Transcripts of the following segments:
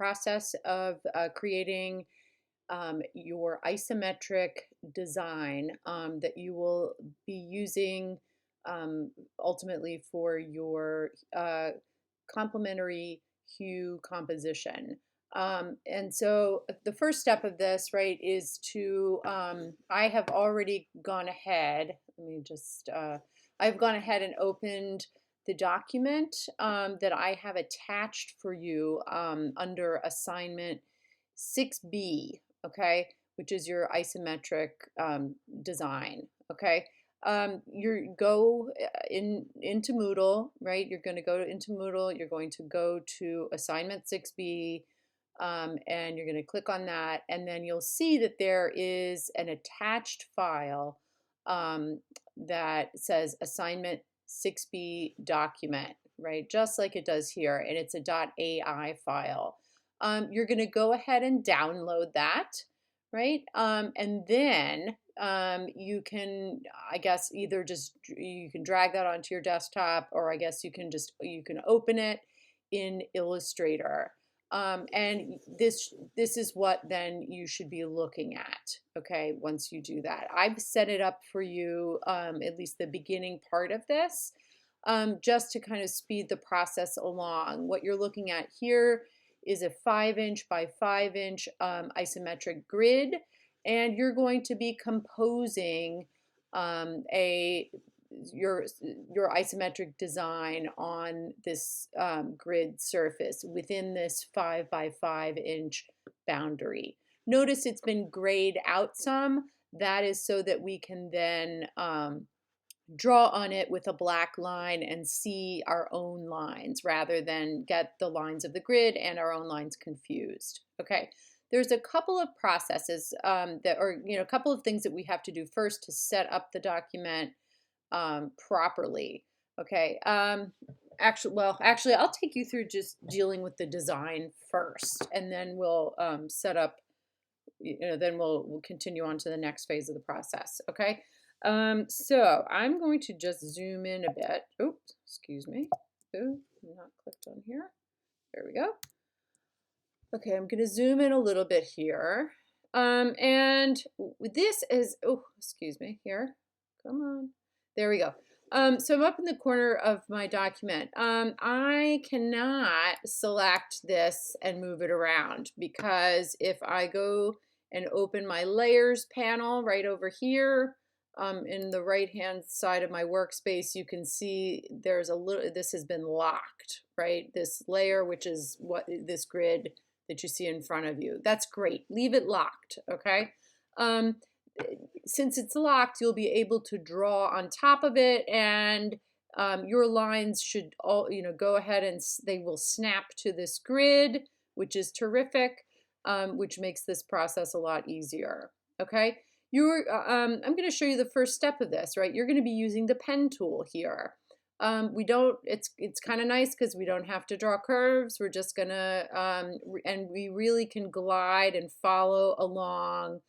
process of creating your isometric design that you will be using ultimately for your complementary hue composition. And so the first step of this, right, is to, I have already gone ahead, let me just, I've gone ahead and opened the document that I have attached for you under assignment 6B, okay, which is your isometric design, okay. You go into Moodle, right? You're going to go into Moodle. You're going to go to assignment 6B, and you're going to click on that, and then you'll see that there is an attached file that says assignment 6B document, right? Just like it does here, and it's a .ai file. You're going to go ahead and download that, right? And then you can, I guess, either just you can drag that onto your desktop, or I guess you can open it in Illustrator. And this is what then you should be looking at, okay, once you do that. I've set it up for you, at least the beginning part of this, just to kind of speed the process along. What you're looking at here is a 5-inch by 5-inch isometric grid, and you're going to be composing your isometric design on this grid surface within this 5 by 5-inch boundary. Notice it's been grayed out some. That is so that we can then draw on it with a black line and see our own lines rather than get the lines of the grid and our own lines confused. Okay, there's a couple of processes a couple of things that we have to do first to set up the document properly. Okay, actually, I'll take you through just dealing with the design first, and then we'll set up, then we'll continue on to the next phase of the process. Okay. So I'm going to just zoom in a bit. Oops, excuse me. Oh, not clicked on here. There we go. Okay, I'm going to zoom in a little bit here. And this is, oh, excuse me, here. Come on. There we go. So I'm up in the corner of my document. I cannot select this and move it around, because if I go and open my layers panel right over here, in the right hand side of my workspace, you can see there's a little, this has been locked, right? This layer, which is what this grid that you see in front of you. That's great. Leave it locked, okay? Since it's locked, you'll be able to draw on top of it, and your lines should all, go ahead and they will snap to this grid, which is terrific, which makes this process a lot easier, okay? I'm going to show you the first step of this, right? You're going to be using the pen tool here. It's kind of nice because we don't have to draw curves. We're just going to, and we really can glide and follow along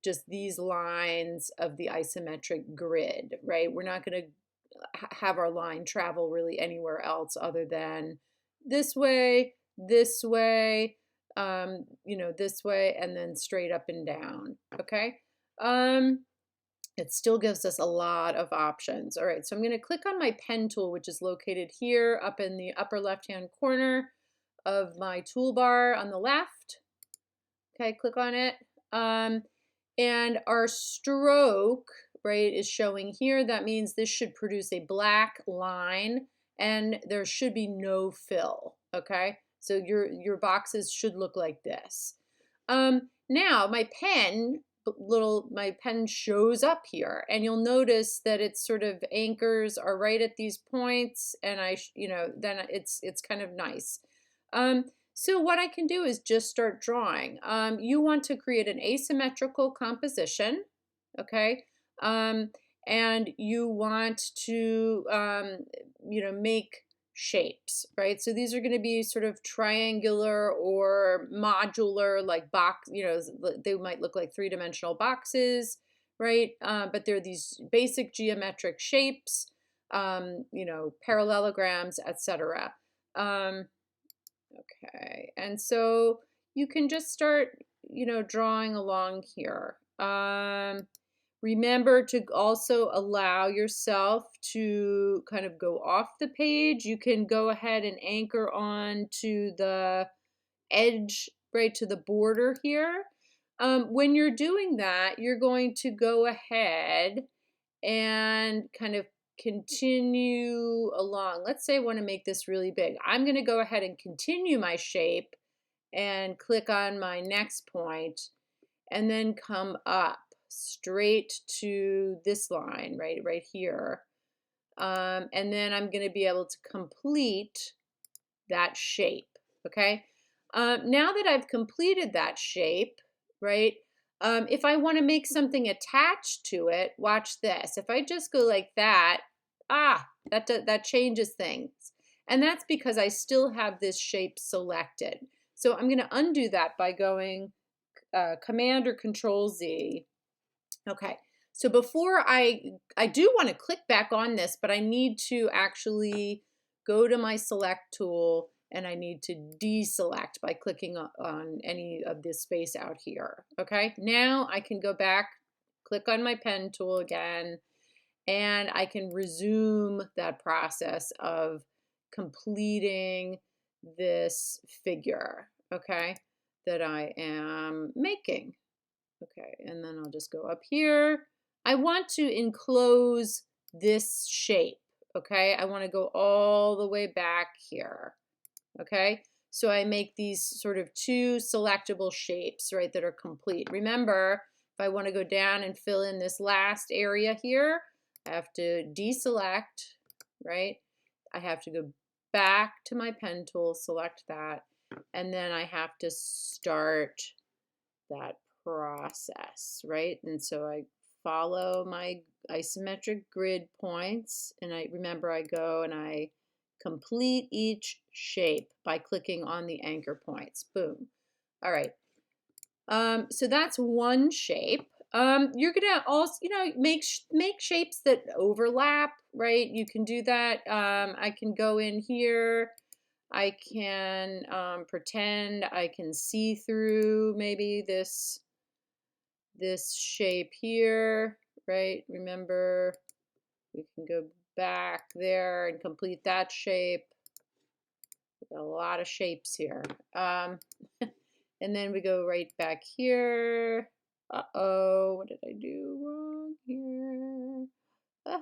just these lines of the isometric grid, right? We're not going to have our line travel really anywhere else other than this way, this way, this way, and then straight up and down, okay? It still gives us a lot of options. All right, so I'm going to click on my pen tool, which is located here up in the upper left-hand corner of my toolbar on the left. Okay, click on it. And our stroke, right, is showing here. That means this should produce a black line, and there should be no fill, okay? So your boxes should look like this. Now my pen shows up here, and you'll notice that its sort of anchors are right at these points, and then it's kind of nice. So what I can do is just start drawing. You want to create an asymmetrical composition, okay? And you want to, make shapes, right? So these are going to be sort of triangular or modular, like box, they might look like three-dimensional boxes, right? But they're these basic geometric shapes, parallelograms, etc. Okay, and so you can just start, drawing along here. Remember to also allow yourself to kind of go off the page. You can go ahead and anchor on to the edge, right to the border here. When you're doing that, you're going to go ahead and kind of continue along. Let's say I want to make this really big. I'm going to go ahead and continue my shape and click on my next point and then come up straight to this line right here. And then I'm going to be able to complete that shape. Okay. Now that I've completed that shape, right? If I want to make something attached to it, watch this. If I just go like that, that changes things. And that's because I still have this shape selected. So I'm going to undo that by going Command or Control Z. Okay. So before I do want to click back on this, but I need to actually go to my select tool and I need to deselect by clicking on any of this space out here. Okay. Now I can go back, click on my pen tool again, and I can resume that process of completing this figure, okay, that I am making. Okay, and then I'll just go up here. I want to enclose this shape, okay? I want to go all the way back here, okay? So I make these sort of two selectable shapes, right, that are complete. Remember, if I want to go down and fill in this last area here, I have to deselect, right? I have to go back to my pen tool, select that, and then I have to start that process, right? And so I follow my isometric grid points, and I remember I go and I complete each shape by clicking on the anchor points. Boom. All right. So that's one shape. You're gonna also, make shapes that overlap, right? You can do that. I can go in here. I can pretend I can see through maybe this shape here, right? Remember, we can go back there and complete that shape. We've got a lot of shapes here. And then we go right back here. Uh-oh, what did I do wrong here?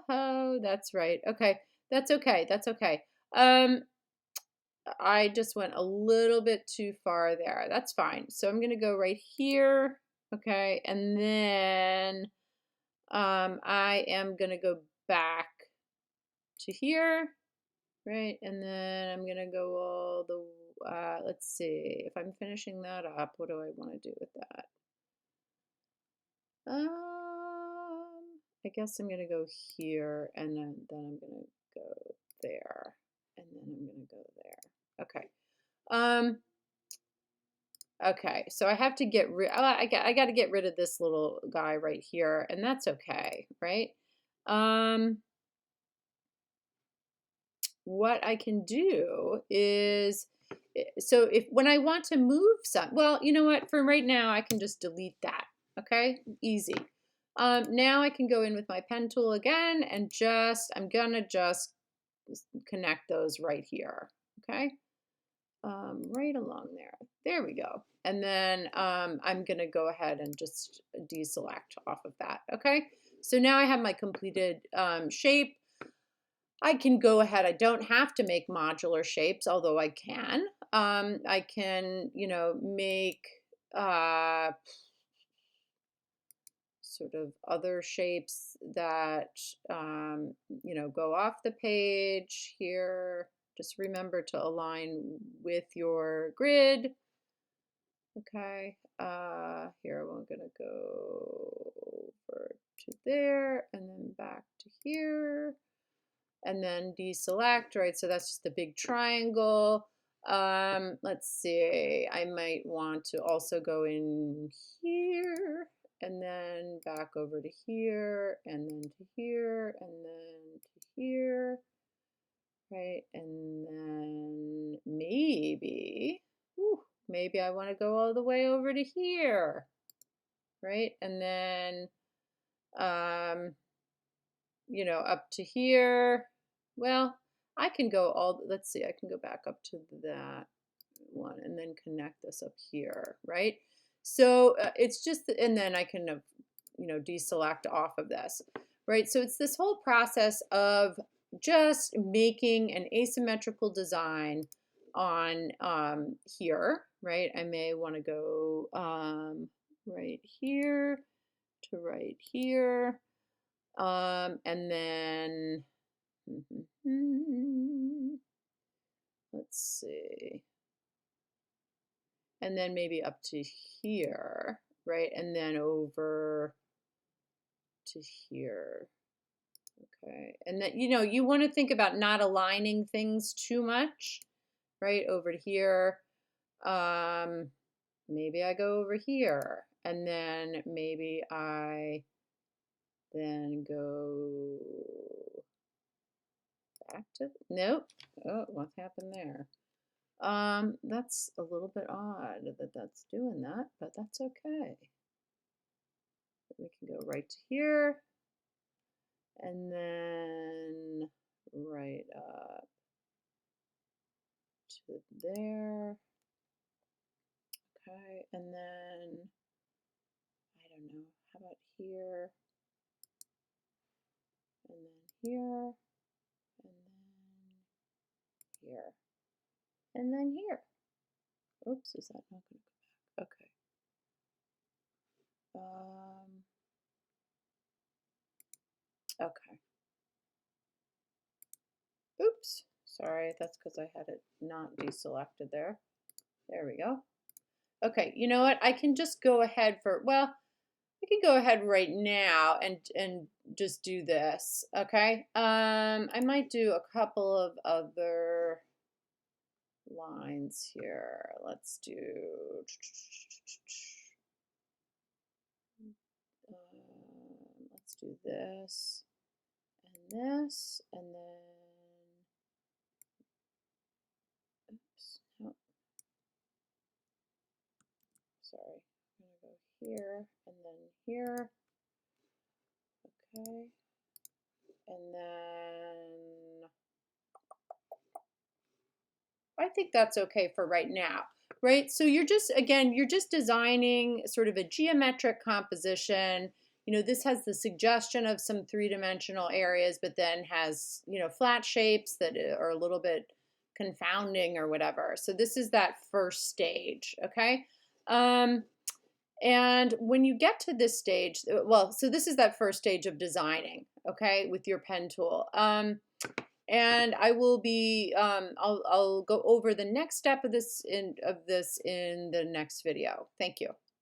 Oh, that's right. Okay, that's okay. That's okay. I just went a little bit too far there. That's fine. So I'm going to go right here. Okay, and then I am going to go back to here, right? And then I'm going to go all the, let's see, if I'm finishing that up, what do I want to do with that? I guess I'm going to go here, and then I'm going to go there, and then I'm going to go there. Okay. Okay, so I have to get rid. I got to get rid of this little guy right here, and that's okay, right? What I can do is, so if when I want to move some, well, you know what? For right now, I can just delete that. Okay, easy. Now I can go in with my pen tool again, and I'm gonna just connect those right here. Okay. Right along there. There we go. And then I'm going to go ahead and just deselect off of that. Okay. So now I have my completed shape. I can go ahead. I don't have to make modular shapes, although I can. I can, make sort of other shapes that, go off the page here. Just remember to align with your grid. Okay, here we're gonna go over to there and then back to here and then deselect, right? So that's just the big triangle. Let's see, I might want to also go in here and then back over to here and then to here and then to here, right? And then maybe Whew, maybe I want to go all the way over to here, right? And then, you know, up to here. Well, I can go all, let's see, I can go back up to that one and then connect this up here, right? So it's just, and then I can, you know, deselect off of this, right? So it's this whole process of just making an asymmetrical design on here, right? I may want to go right here to right here, and then let's see, and then maybe up to here, right? And then over to here. Okay, and then, you know, you want to think about not aligning things too much, right? Over to here. Maybe I go over here, and then maybe I then go back to, nope. Oh, what happened there? That's a little bit odd that that's doing that, but that's okay. We can go right to here, and then right up to there. Okay, and then, I don't know, how about here, and then here, and then here, and then here. Oops, is that not going to go back? Okay. Okay. Oops, sorry, that's because I had it not deselected there. There we go. Okay, you know what? I can just go ahead for, well, I can go ahead right now and just do this, okay? I might do a couple of other lines here. Let's do, let's do this and this, and then, oops, no, sorry, I'm gonna go here and then here, okay, and then I think that's okay for right now, right? So you're just, again, you're just designing sort of a geometric composition. You know, this has the suggestion of some three-dimensional areas, but then has, you know, flat shapes that are a little bit confounding or whatever. So this is that first stage, okay? And when you get to this stage, well, so this is that first stage of designing, okay, with your pen tool. And I will be, I'll go over the next step of this in the next video. Thank you.